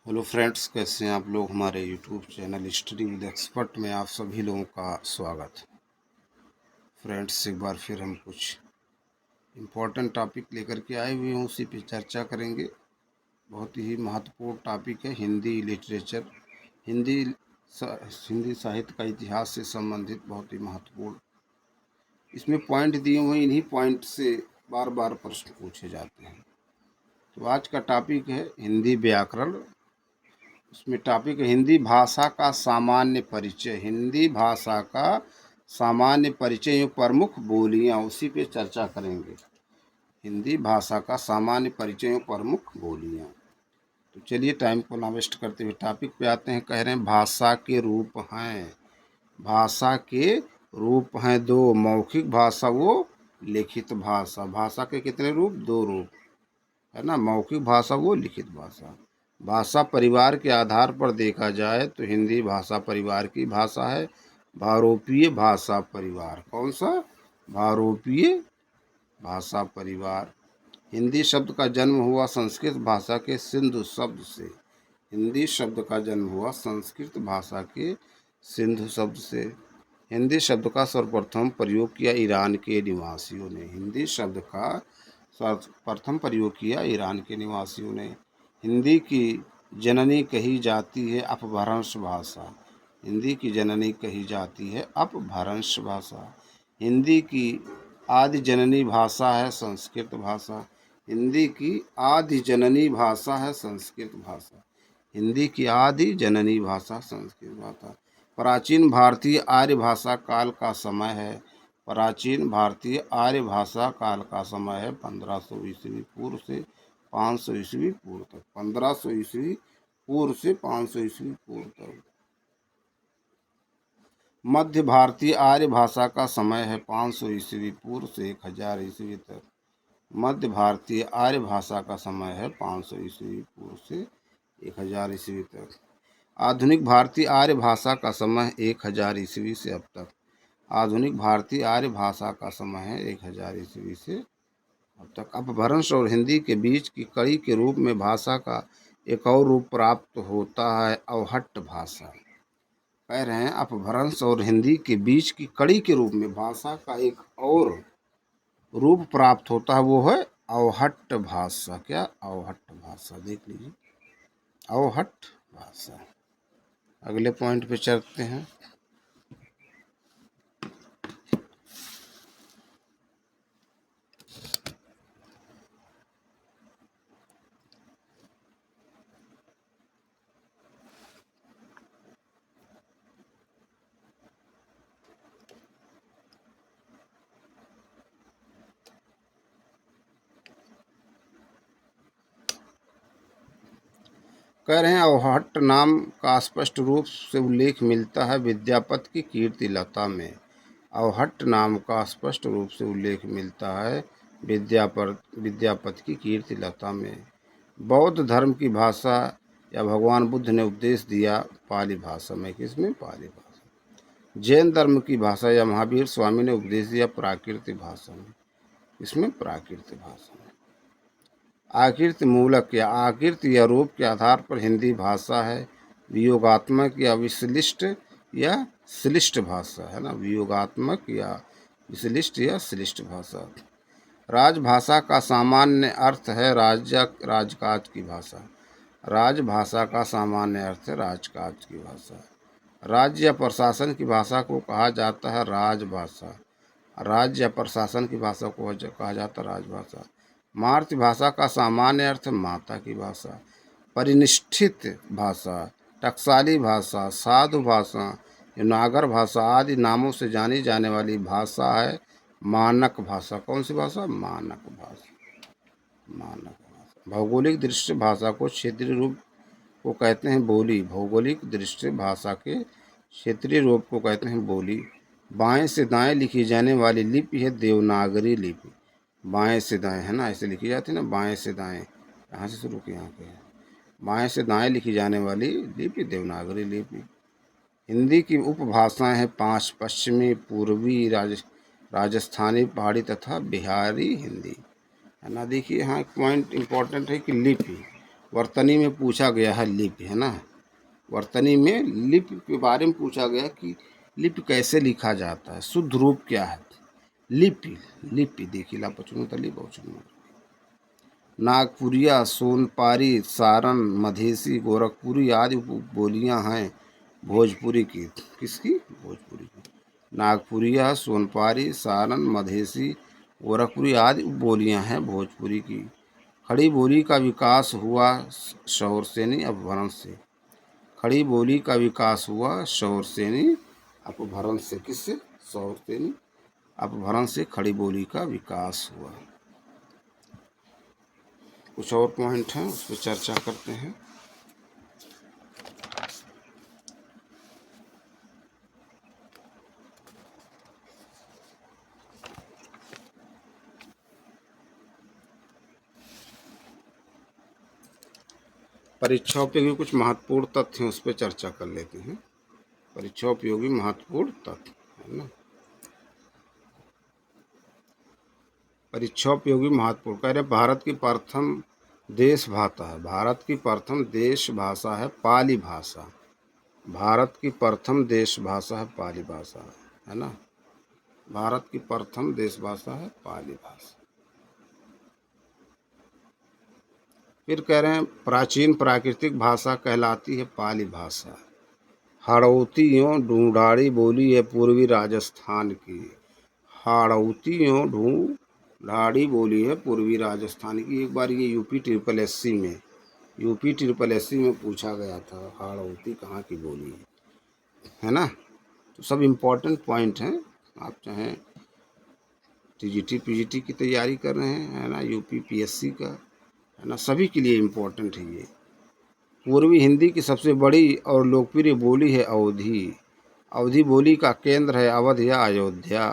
Hello friends, कैसे हैं आप लोग। हमारे YouTube channel study with expert में आप सभी लोगों का स्वागत। फ्रेंड्स, एक बार फिर हम कुछ इम्पोर्टेंट टॉपिक लेकर के आए हुए हैं, उसी पे चर्चा करेंगे। बहुत ही महत्वपूर्ण टॉपिक है हिंदी लिटरेचर, हिंदी हिंदी साहित्य का इतिहास से संबंधित बहुत ही महत्वपूर्ण इसमें पॉइंट दिए हुए हैं। इन्हीं पॉइंट से बार बार प्रश्न पूछे जाते हैं। तो आज का टॉपिक है हिंदी व्याकरण। उसमें टॉपिक है हिंदी भाषा का सामान्य परिचय। हिंदी भाषा का सामान्य परिचय एवं प्रमुख बोलियां, उसी पे चर्चा करेंगे। हिंदी भाषा का सामान्य परिचय एवं प्रमुख बोलियां। तो चलिए टाइम को ना वेस्ट करते हुए टॉपिक पे आते हैं। कह रहे हैं भाषा के रूप हैं। भाषा के रूप हैं दो, मौखिक भाषा वो लिखित भाषा। भाषा के कितने रूप? दो रूप है ना। मौखिक भाषा वो लिखित भाषा। भाषा परिवार के आधार पर देखा जाए तो हिंदी भाषा परिवार की भाषा है। भारोपीय भाषा परिवार। कौन सा? भारोपीय भाषा परिवार। हिंदी शब्द का जन्म हुआ संस्कृत भाषा के सिंधु शब्द से। हिंदी शब्द का जन्म हुआ संस्कृत भाषा के सिंधु शब्द से। हिंदी शब्द का सर्वप्रथम प्रयोग किया ईरान के निवासियों ने। हिंदी शब्द का सर्वप्रथम प्रयोग किया ईरान के निवासियों ने। हिंदी की जननी कही जाती है अपभ्रंश भाषा। हिंदी की जननी कही जाती है अपभ्रंश भाषा। हिंदी की आदि जननी भाषा है संस्कृत भाषा। हिंदी की आदि जननी भाषा है संस्कृत भाषा। हिंदी की आदि जननी भाषा संस्कृत भाषा। प्राचीन भारतीय आर्य भाषा काल का समय है। प्राचीन भारतीय आर्य भाषा काल का समय है 1500 ईस्वी पूर्व से 500 ईस्वी पूर्व तक। 1500 ईस्वी पूर्व से 500 ईस्वी पूर्व तक। मध्य भारतीय आर्य भाषा का समय है 500 ईस्वी पूर्व से 1000 ईस्वी तक। मध्य भारतीय आर्य भाषा का समय है 500 ईस्वी पूर्व से 1000 ईस्वी तक। आधुनिक भारतीय आर्य भाषा का समय 1000 ईस्वी से अब तक। आधुनिक भारतीय आर्य भाषा का समय है 1000 ईस्वी से अब तक। अपभ्रंश और हिंदी के बीच की कड़ी के रूप में भाषा का एक और रूप प्राप्त होता है अवहट्ट भाषा। कह रहे हैं अपभ्रंश और हिंदी के बीच की कड़ी के रूप में भाषा का एक और रूप प्राप्त होता है, वो है अवहट्ट भाषा। क्या? अवहट्ट भाषा। देख लीजिए, अवहट्ट भाषा। अगले पॉइंट पे चलते हैं। कह रहे हैं अवहट्ट नाम का स्पष्ट रूप से उल्लेख मिलता है विद्यापति की कीर्ति लता में। अवहट्ट नाम का स्पष्ट रूप से उल्लेख मिलता है विद्यापति की कीर्ति लता में। बौद्ध धर्म की भाषा या भगवान बुद्ध ने उपदेश दिया पाली भाषा में। किसमें? पाली भाषा। जैन धर्म की भाषा या महावीर स्वामी ने उपदेश दिया प्राकृत भाषा में। इसमें प्राकृत भाषा में। आकृति मूलक या आकृति या रूप के आधार पर हिंदी भाषा है। वियोगात्मक या विश्लिष्ट या श्लिष्ट भाषा है ना। वियोगात्मक या विश्लिष्ट या श्लिष्ट भाषा। राजभाषा का सामान्य अर्थ है राज्य राजकाज की भाषा। राजभाषा का सामान्य अर्थ है राजकाज की भाषा। राज्य या प्रशासन की भाषा को कहा जाता है राजभाषा। राज्य या प्रशासन की भाषा को कहा जाता है राजभाषा। मातृभाषा का सामान्य अर्थ माता की भाषा। परिनिष्ठित भाषा, टकसाली भाषा, साधु भाषा, नागर भाषा आदि नामों से जानी जाने वाली भाषा है मानक भाषा। कौन सी भाषा? मानक भाषा। मानक भाषा। भौगोलिक दृष्टि भाषा को क्षेत्रीय रूप को कहते हैं बोली। भौगोलिक दृष्टि भाषा के क्षेत्रीय रूप को कहते हैं बोली। बाएं से दाएं लिखी जाने वाली लिपि है देवनागरी लिपि। बाएं से दाएं है ना, ऐसे लिखी जाती है ना, बाएं से दाएं। यहाँ से शुरू की, यहाँ के बाएं से दाएं लिखी जाने वाली लिपि देवनागरी लिपि। हिंदी की उपभाषाएं हैं 5: पश्चिमी, पूर्वी, राजस्थानी, पहाड़ी तथा बिहारी हिंदी है ना। देखिए यहाँ एक पॉइंट इम्पोर्टेंट है कि लिपि, वर्तनी में पूछा गया है लिपि, है ना। वर्तनी में लिपि के बारे में पूछा गया कि लिपि कैसे लिखा जाता है, शुद्ध रूप क्या है। लिपि, लिपि देखिए ला पचुन तली बहुचन। नागपुरिया, सोनपारी, सारण, मधेसी, गोरखपुरी आदि बोलियां हैं भोजपुरी की। किसकी? भोजपुरी की। नागपुरिया, सोनपारी, सारण, मधेसी, गोरखपुरी आदि बोलियां हैं भोजपुरी की। खड़ी बोली का विकास हुआ शौरसेनी अपभ्रंश से। खड़ी बोली का विकास हुआ शौरसेनी अपभ्रंश से। किससे? शौरसेनी अपभ्रंश से खड़ी बोली का विकास हुआ। कुछ और पॉइंट हैं, उस पर चर्चा करते हैं। परीक्षा उपयोगी कुछ महत्वपूर्ण तथ्य हैं, उस पर चर्चा कर लेते हैं। परीक्षा उपयोगी महत्वपूर्ण तथ्य, है ना। परीक्षा उपयोगी महत्वपूर्ण कह रहे भारत की प्रथम देश भाषा है। भारत की प्रथम देश भाषा है पाली भाषा। भारत की प्रथम देश भाषा है पाली भाषा, है ना। भारत की प्रथम देश भाषा है पाली भाषा। फिर कह रहे हैं प्राचीन प्राकृतिक भाषा कहलाती है पाली भाषा। हाड़ौती एवं ढूंढाड़ी बोली है पूर्वी राजस्थान की। हाड़ौती एवं ढूंढाड़ी बोली है पूर्वी राजस्थान की। एक बार ये यूपी ट्रिपल एस सी में पूछा गया था, हाड़ौती कहाँ की बोली है ना। तो सब इम्पोर्टेंट पॉइंट हैं। आप चाहें टीजीटी पीजीटी की तैयारी कर रहे हैं, है ना, यूपी पीएससी का, है ना, सभी के लिए इम्पोर्टेंट है ये। पूर्वी हिंदी की सबसे बड़ी और लोकप्रिय बोली है अवधी। अवधी बोली का केंद्र है अवध या अयोध्या।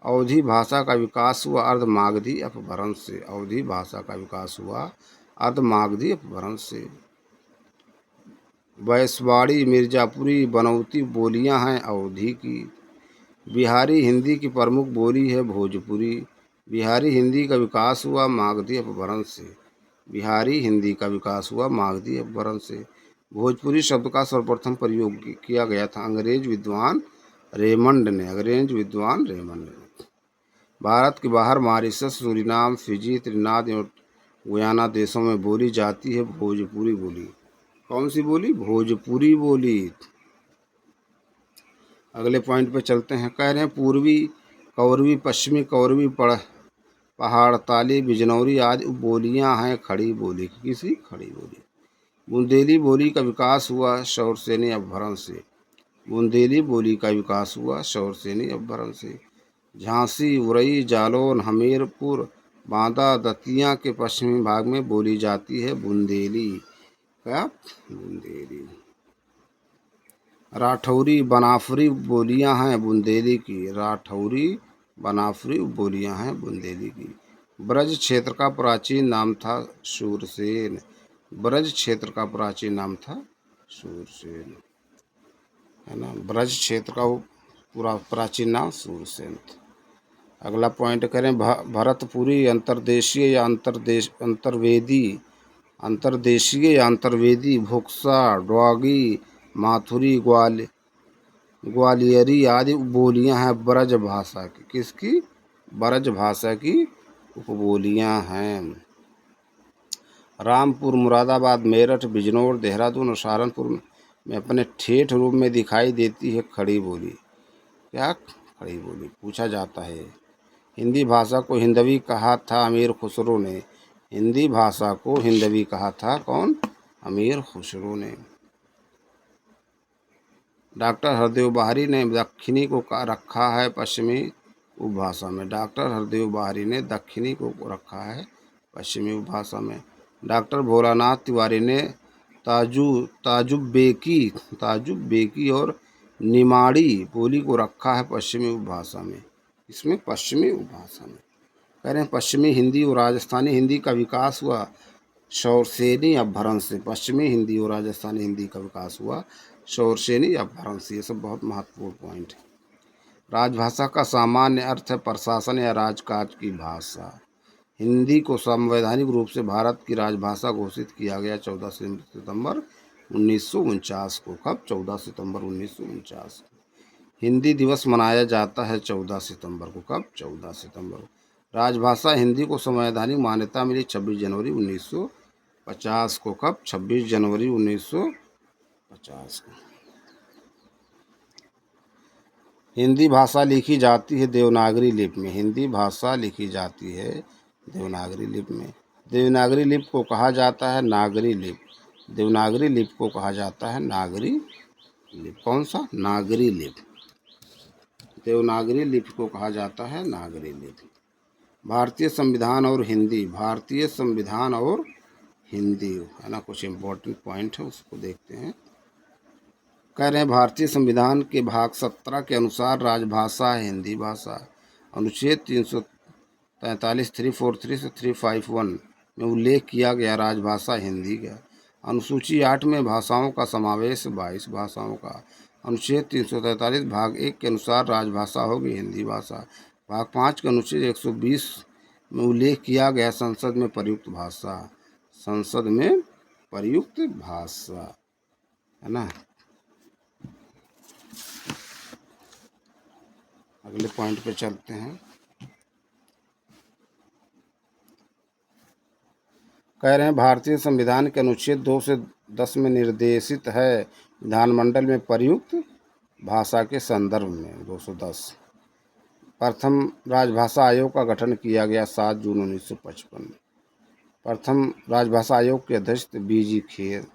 अवधी भाषा का विकास हुआ अर्धमागधी अपभ्रंश से। अवधी भाषा का विकास हुआ अर्धमागधी अपभ्रंश से। बैसवाड़ी, मिर्जापुरी, बनौती बोलियां हैं अवधी की। बिहारी हिंदी की प्रमुख बोली है भोजपुरी। बिहारी हिंदी का विकास हुआ मागधी अपभ्रंश से। बिहारी हिंदी का विकास हुआ मागधी अपभ्रंश से। भोजपुरी शब्द का सर्वप्रथम प्रयोग किया गया था अंग्रेज विद्वान रेमंड ने। भारत के बाहर मॉरिशस, सूरीनाम, फिजी, त्रिनाद और गुयाना देशों में बोली जाती है भोजपुरी बोली। कौन सी बोली? भोजपुरी बोली। अगले पॉइंट पे चलते हैं। कह रहे हैं पूर्वी कौरवी, पश्चिमी कौरवी, पहाड़ताली, बिजनौरी आदि बोलियां हैं खड़ी बोली की। किसी? खड़ी बोली। बुंदेली बोली का विकास हुआ शौरसेनी अपभ्रंश से। बुंदेली बोली का विकास हुआ शौरसेनी अपभ्रंश से। झांसी, उरई, जालौन, हमीरपुर, बांदा, दतिया के पश्चिमी भाग में बोली जाती है बुंदेली। क्या? बुंदेली। राठौरी, बनाफरी बोलियां हैं बुंदेली की। राठौरी, बनाफरी बोलियां हैं बुंदेली की। ब्रज क्षेत्र का प्राचीन नाम था शूरसेन। ब्रज क्षेत्र का प्राचीन नाम था शूरसेन, है ना। ब्रज क्षेत्र का पूरा प्राचीन नाम शूरसेन था। अगला पॉइंट करें भरतपुरी, अंतर्देशीय या अंतर्वेदी, भुक्सा, डोगी, माथुरी, ग्वालियरी आदि उपबोलियां हैं ब्रज भाषा की। किसकी? ब्रज भाषा की उपबोलियां हैं। रामपुर, मुरादाबाद, मेरठ, बिजनौर, देहरादून और सहारनपुर में अपने ठेठ रूप में दिखाई देती है खड़ी बोली। क्या? खड़ी बोली पूछा जाता है। हिंदी भाषा को हिंदवी कहा था अमीर खुसरो ने। हिंदी भाषा को हिंदवी कहा था कौन? अमीर खुसरो ने। डॉक्टर हरदेव बाहरी ने दक्षिणी को रखा है पश्चिमी उपभाषा में। डॉक्टर हरदेव बाहरी ने दक्षिणी को रखा है पश्चिमी उपभाषा में। डॉक्टर भोलानाथ तिवारी ने ताजुबेकी और निमाड़ी बोली को रखा है पश्चिमी उपभाषा में। इसमें पश्चिमी उपभाषा में कह रहे हैं पश्चिमी हिंदी और राजस्थानी हिंदी का विकास हुआ शौरसेनी अपभ्रंश से। पश्चिमी हिंदी और राजस्थानी हिंदी का विकास हुआ शौरसेनी अपभ्रंश से। ये सब बहुत महत्वपूर्ण पॉइंट है। राजभाषा का सामान्य अर्थ है प्रशासन या राजकाज की भाषा। हिंदी को संवैधानिक रूप से भारत की राजभाषा घोषित किया गया 14 सितंबर 1949 को। कब? 14 सितंबर 1949 को। हिंदी दिवस मनाया जाता है 14 सितंबर को। कब? 14 सितंबर को। राजभाषा हिंदी को संवैधानिक मान्यता मिली 26 जनवरी 1950 को। कब? 26 जनवरी 1950 को। हिंदी भाषा लिखी जाती है देवनागरी लिपि में। हिंदी भाषा लिखी जाती है देवनागरी लिपि में। देवनागरी लिपि को कहा जाता है नागरी लिपि। देवनागरी लिपि को कहा जाता है नागरी लिपि। कौन सा? नागरी लिपि। देवनागरी लिपि को कहा जाता है नागरी लिपि। भारतीय संविधान और हिंदी। भारतीय संविधान और हिंदी है ना, कुछ इम्पोर्टेंट पॉइंट है उसको देखते हैं। कह रहे हैं भारतीय संविधान के भाग 17 के अनुसार राजभाषा है हिंदी भाषा। अनुच्छेद 343 343 से 351 में उल्लेख किया गया राजभाषा हिंदी का। अनुसूची 8 में भाषाओं का समावेश 22 भाषाओं का। अनुच्छेद 343 भाग 1 के अनुसार राजभाषा होगी हिंदी भाषा। भाग 5 के अनुच्छेद 120 में उल्लेख किया गया संसद में प्रयुक्त भाषा। संसद में प्रयुक्त भाषा है ना। अगले पॉइंट पे चलते हैं। कह रहे हैं भारतीय संविधान के अनुच्छेद 2 से 10 में निर्देशित है विधानमंडल में प्रयुक्त भाषा के संदर्भ में। 210 प्रथम राजभाषा आयोग का गठन किया गया 7 जून 1955। प्रथम राजभाषा आयोग के अध्यक्ष बीजी खेर।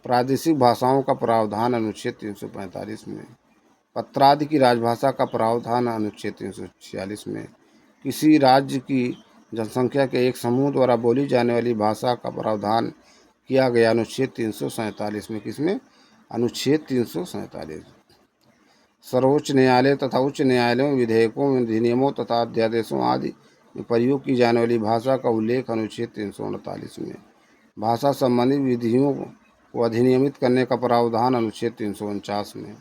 प्रादेशिक भाषाओं का प्रावधान अनुच्छेद 345 में। पत्रादि की राजभाषा का प्रावधान अनुच्छेद 346 में। किसी राज्य की जनसंख्या के एक समूह द्वारा बोली जाने वाली भाषा का प्रावधान किया गया अनुच्छेद 347 में। किसमें? अनुच्छेद 347। सर्वोच्च न्यायालय तथा उच्च न्यायालयों में विधेयकों, अधिनियमों तथा अध्यादेशों आदि में प्रयोग की जाने वाली भाषा का उल्लेख अनुच्छेद 339 में। भाषा संबंधी विधियों को अधिनियमित करने का प्रावधान अनुच्छेद 349 में।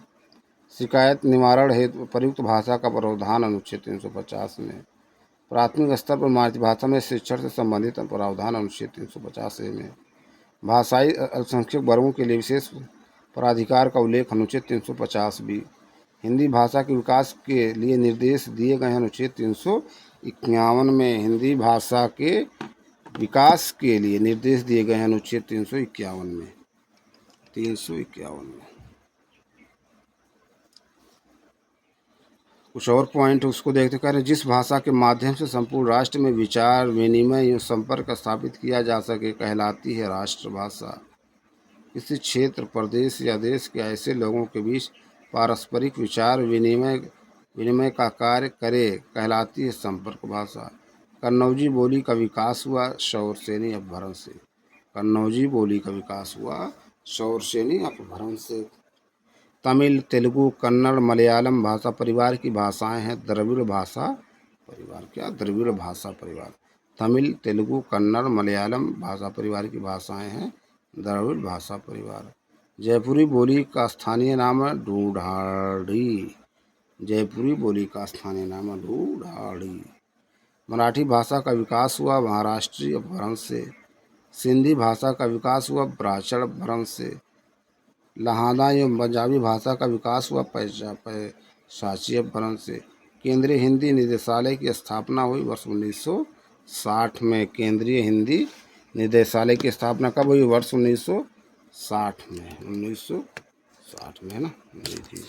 शिकायत निवारण हेतु प्रयुक्त भाषा का प्रावधान अनुच्छेद 350 में। प्राथमिक स्तर पर मातृभाषा में शिक्षण से संबंधित प्रावधान अनुच्छेद 350 में। भाषाई अल्पसंख्यक वर्गों के लिए विशेष प्राधिकार का उल्लेख अनुच्छेद 350 भी। हिंदी भाषा के विकास के लिए निर्देश दिए गए हैं अनुच्छेद 351 में। हिंदी भाषा के विकास के लिए निर्देश दिए गए हैं अनुच्छेद 351 में। 351 में कुछ और पॉइंट उसको देखते करें। जिस भाषा के माध्यम से संपूर्ण राष्ट्र में विचार विनिमय एवं संपर्क स्थापित किया जा सके कहलाती है राष्ट्रभाषा। किसी क्षेत्र, प्रदेश या देश के ऐसे लोगों के बीच पारस्परिक विचार विनिमय का कार्य करे कहलाती है संपर्क भाषा। कन्नौजी बोली का विकास हुआ शौरसेनी अपभ्रंश से। कन्नौजी बोली का विकास हुआ शौरसेनी अपभ्रंश से। तमिल, तेलुगु, कन्नड़, मलयालम भाषा परिवार की भाषाएं हैं द्रविड़ भाषा परिवार। क्या? द्रविड़ भाषा परिवार। तमिल, तेलुगु, कन्नड़, मलयालम भाषा परिवार की भाषाएं हैं द्रविड़ भाषा परिवार। जयपुरी बोली का स्थानीय नाम है ढूढ़ाड़ी। जयपुरी बोली का स्थानीय नाम है ढूढ़ाड़ी। मराठी भाषा का विकास हुआ महाराष्ट्रीय अपभ्रंश से। सिंधी भाषा का विकास हुआ ब्राह्मण अपभ्रंश से। लहादा एवं पंजाबी भाषा का विकास हुआ पैशाची अपभ्रंश से। केंद्रीय हिंदी निदेशालय की स्थापना हुई वर्ष 1960 में। केंद्रीय हिंदी निदेशालय की स्थापना कब हुई? वर्ष 1960 में। 1960 में है ना, हुई थी।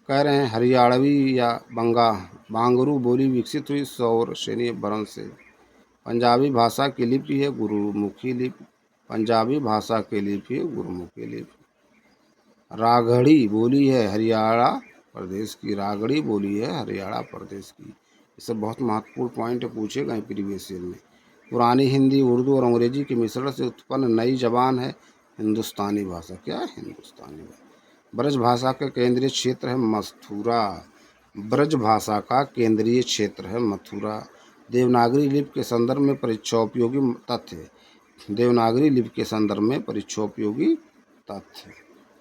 कह रहे हैं हरियाणवी या बांगरू बोली विकसित हुई शौरसेनी अपभ्रंश से। पंजाबी भाषा की लिपि है गुरुमुखी लिपि। पंजाबी भाषा की लिपि है गुरुमुखी लिपि। रागड़ी बोली है हरियाणा प्रदेश की। रागड़ी बोली है हरियाणा प्रदेश की। ये सब बहुत महत्वपूर्ण पॉइंट पूछे गए प्रीवियस ईयर में। पुरानी हिंदी, उर्दू और अंग्रेजी के मिश्रण से उत्पन्न नई जबान है हिंदुस्तानी भाषा। क्या? हिंदुस्तानी भाषा। ब्रज भाषा का केंद्रीय क्षेत्र है मथुरा। ब्रज भाषा का केंद्रीय क्षेत्र है मथुरा। देवनागरी लिपि के संदर्भ में परीक्षोपयोगी तथ्य। देवनागरी लिपि के संदर्भ में परीक्षोपयोगी तथ्य।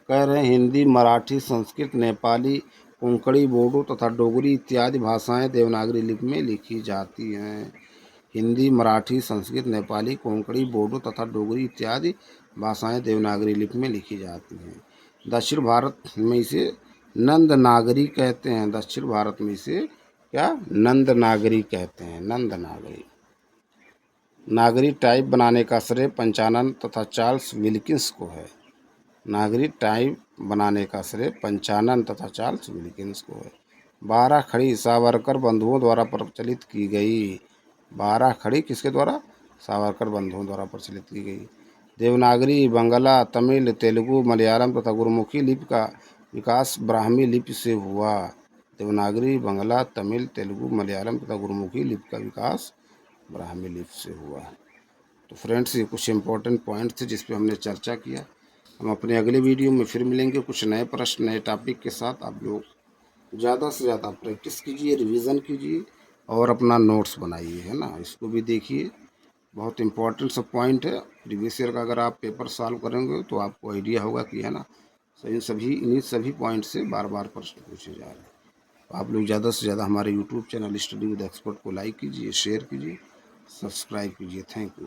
कह रहे हैं हिंदी, मराठी, संस्कृत, नेपाली, कोंकणी, बोडो तथा डोगरी इत्यादि भाषाएं देवनागरी लिपि में लिखी जाती हैं। हिंदी, मराठी, संस्कृत, नेपाली, कोंकणी, बोडो तथा डोगरी इत्यादि भाषाएं देवनागरी लिपि में लिखी जाती हैं। दक्षिण भारत में इसे नंद नागरी कहते हैं। दक्षिण भारत में इसे क्या नंद नागरी कहते हैं, नंद नागरी। नागरी टाइप बनाने का श्रेय पंचानन तथा चार्ल्स विल्किंस को है। नागरी टाइप बनाने का श्रेय पंचानन तथा चार्ल्स विल्किंस को है। 12 खड़ी सावरकर बंधुओं द्वारा प्रचलित की गई। 12 खड़ी किसके द्वारा? सावरकर बंधुओं द्वारा प्रचलित की गई। देवनागरी, बंगला, तमिल, तेलुगु, मलयालम तथा गुरमुखी लिपि का विकास ब्राह्मी लिपि से हुआ। देवनागरी, बंगला, तमिल, तेलुगु, मलयालम तथा गुरमुखी लिपि का विकास ब्राह्मी लिपि से हुआ। तो फ्रेंड्स, ये कुछ इंपॉर्टेंट पॉइंट थे जिस पे हमने चर्चा किया। हम अपने अगले वीडियो में फिर मिलेंगे कुछ नए प्रश्न, नए टॉपिक के साथ। आप लोग ज़्यादा से ज़्यादा प्रैक्टिस कीजिए, रिवीजन कीजिए और अपना नोट्स बनाइए, है ना। इसको भी देखिए, बहुत इंपॉर्टेंट सब पॉइंट है। प्रीवियस ईयर का अगर आप पेपर सॉल्व करेंगे तो आपको आइडिया होगा कि, है ना, इन्हीं सभी पॉइंट से बार बार प्रश्न पूछे जा रहे हैं। आप लोग ज़्यादा से ज़्यादा हमारे YouTube channel study with expert को लाइक कीजिए, शेयर कीजिए, सब्सक्राइब कीजिए। Thank you.